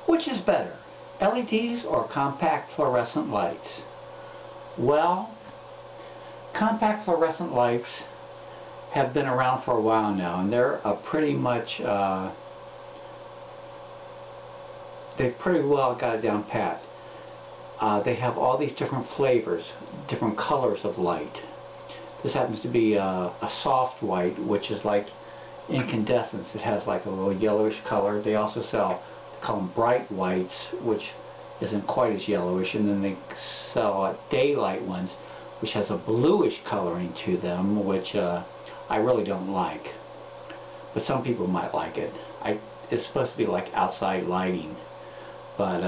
Which is better, LEDs or compact fluorescent lights? Well, compact fluorescent lights have been around for a while now, and they're pretty much, they've pretty well got it down pat. They have all these different flavors, different colors of light. This happens to be a soft white, which is like incandescence. It has like a little yellowish color. They also call them bright whites, which isn't quite as yellowish, and then they sell daylight ones, which has a bluish coloring to them, which I really don't like. But some people might like it. It's supposed to be like outside lighting, but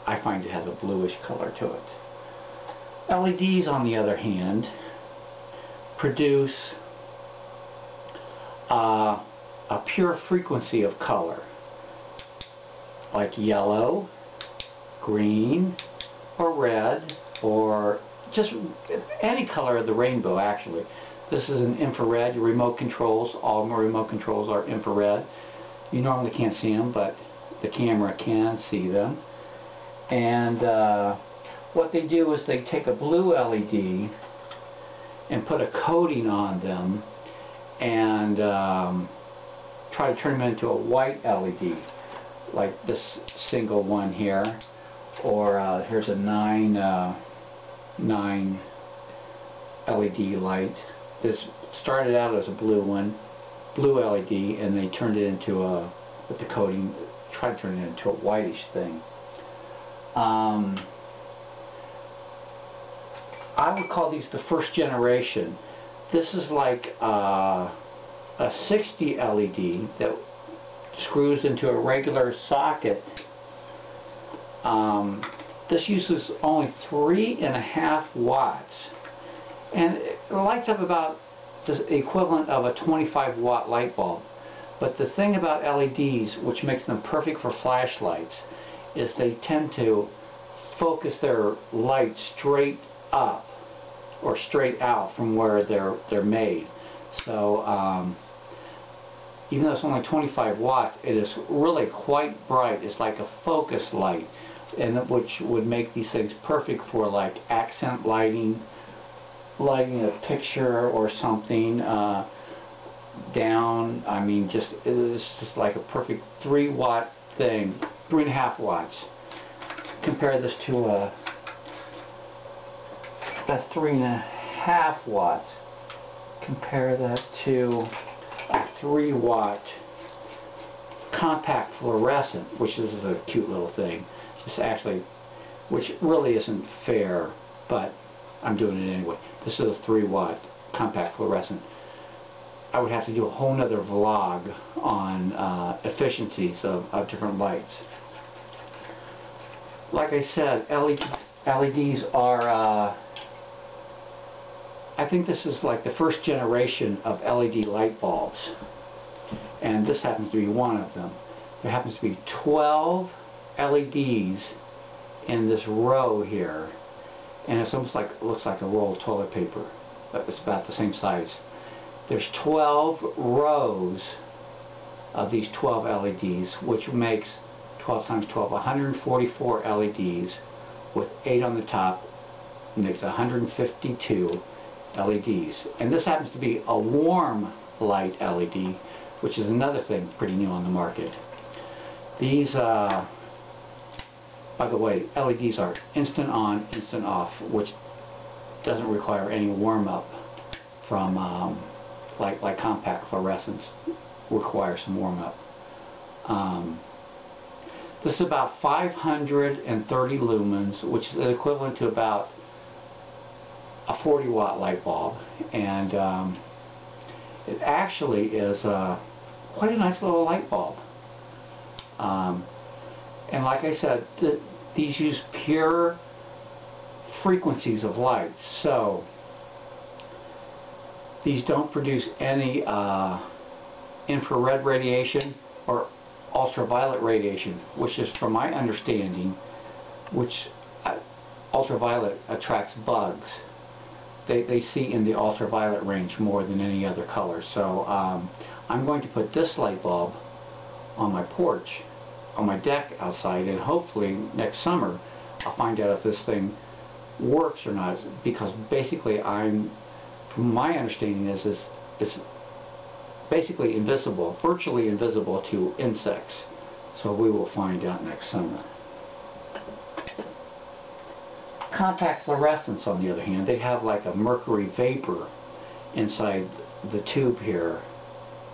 I find it has a bluish color to it. LEDs, on the other hand, produce a pure frequency of color, like yellow, green, or red, or just any color of the rainbow, actually. This is an infrared. Your remote controls, all my remote controls are infrared. You normally can't see them, but the camera can see them. And what they do is they take a blue LED and put a coating on them and try to turn them into a white LED, like this single one here, or here's a 9 LED light. This started out as a blue LED, and they turned it into with the coating, tried to turn it into a whitish thing. I would call these the first generation. This is like a 60 LED that screws into a regular socket. This uses only 3.5 watts, and it lights up about the equivalent of a 25-watt light bulb. But the thing about LEDs, which makes them perfect for flashlights, is they tend to focus their light straight up or straight out from where they're made. So even though it's only 25 watts, it is really quite bright. It's like a focus light, and which would make these things perfect for like accent lighting a picture or something down. I mean, it's just like a perfect 3-watt thing, 3.5 watts. Compare this to that's 3.5 watts. Compare that to a 3-watt compact fluorescent, which is a cute little thing. It's actually, which really isn't fair, but I'm doing it anyway. This is a 3-watt compact fluorescent. I would have to do a whole nother vlog on efficiencies of different lights. Like I said, LEDs are, I think this is like the first generation of LED light bulbs, and this happens to be one of them. There happens to be 12 LEDs in this row here, and it's almost like, looks like a roll of toilet paper, but it's about the same size. There's 12 rows of these 12 LEDs, which makes 12 times 12, 144 LEDs with 8 on the top, makes 152 LEDs. And this happens to be a warm light LED, which is another thing pretty new on the market. These, by the way, LEDs are instant on, instant off, which doesn't require any warm-up from like compact fluorescents require some warm-up. This is about 530 lumens, which is equivalent to about a 40-watt light bulb, and it actually is quite a nice little light bulb. And like I said, these use pure frequencies of light, so these don't produce any infrared radiation or ultraviolet radiation, which is, from my understanding, which ultraviolet attracts bugs. They see in the ultraviolet range more than any other color. So I'm going to put this light bulb on my porch, on my deck outside, and hopefully next summer I'll find out if this thing works or not, because basically from my understanding is it's basically invisible, virtually invisible to insects. So we will find out next summer. Compact fluorescents, on the other hand, they have like a mercury vapor inside the tube here,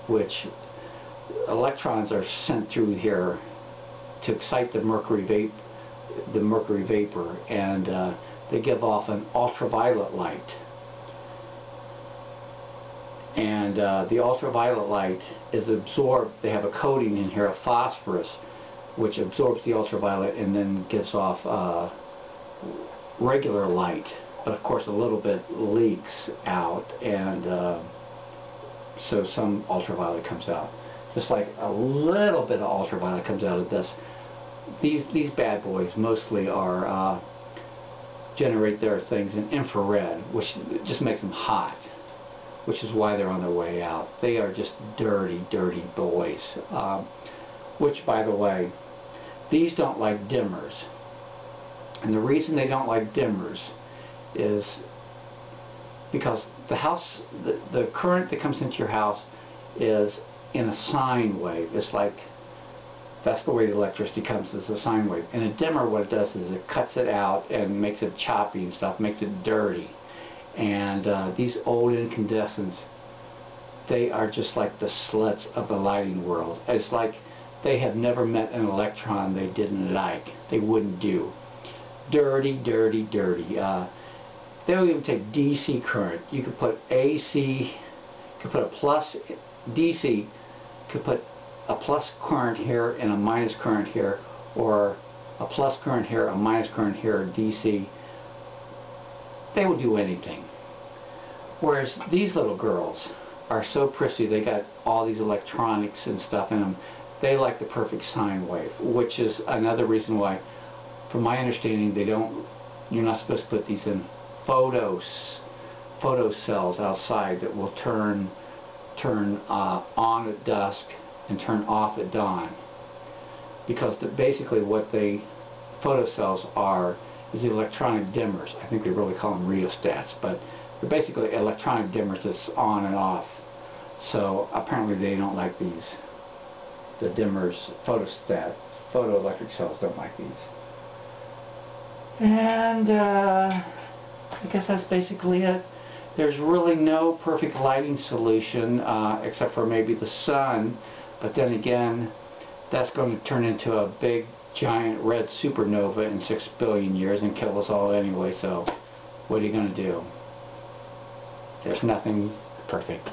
which electrons are sent through here to excite the mercury vapor, and they give off an ultraviolet light. And the ultraviolet light is absorbed. They have a coating in here of phosphorus, which absorbs the ultraviolet and then gives off regular light. But of course, a little bit leaks out, and so some ultraviolet comes out. Just like a little bit of ultraviolet comes out of this. These bad boys mostly are generate their things in infrared, which just makes them hot, which is why they're on their way out. They are just dirty, dirty boys. Which, by the way, these don't like dimmers. And the reason they don't like dimmers is because the house, the current that comes into your house is in a sine wave. It's like, that's the way the electricity comes, is a sine wave. And a dimmer, what it does is it cuts it out and makes it choppy and stuff, makes it dirty. And these old incandescents, they are just like the sluts of the lighting world. It's like they have never met an electron they didn't like, they wouldn't do. Dirty, dirty, dirty. They'll even take DC current. You could put AC, you could put a plus DC, you could put a plus current here and a minus current here, or a plus current here, a minus current here, DC. They will do anything. Whereas these little girls are so prissy, they got all these electronics and stuff in them. They like the perfect sine wave, which is another reason why, from my understanding, you're not supposed to put these in photo cells outside that will turn on at dusk and turn off at dawn. Because basically what photo cells are is the electronic dimmers. I think they really call them rheostats, but they're basically electronic dimmers that's on and off. So apparently they don't like these. The dimmers, photoelectric cells don't like these. And I guess that's basically it. There's really no perfect lighting solution except for maybe the sun, but then again, that's going to turn into a big giant red supernova in 6 billion years and kill us all anyway, so what are you going to do? There's nothing perfect.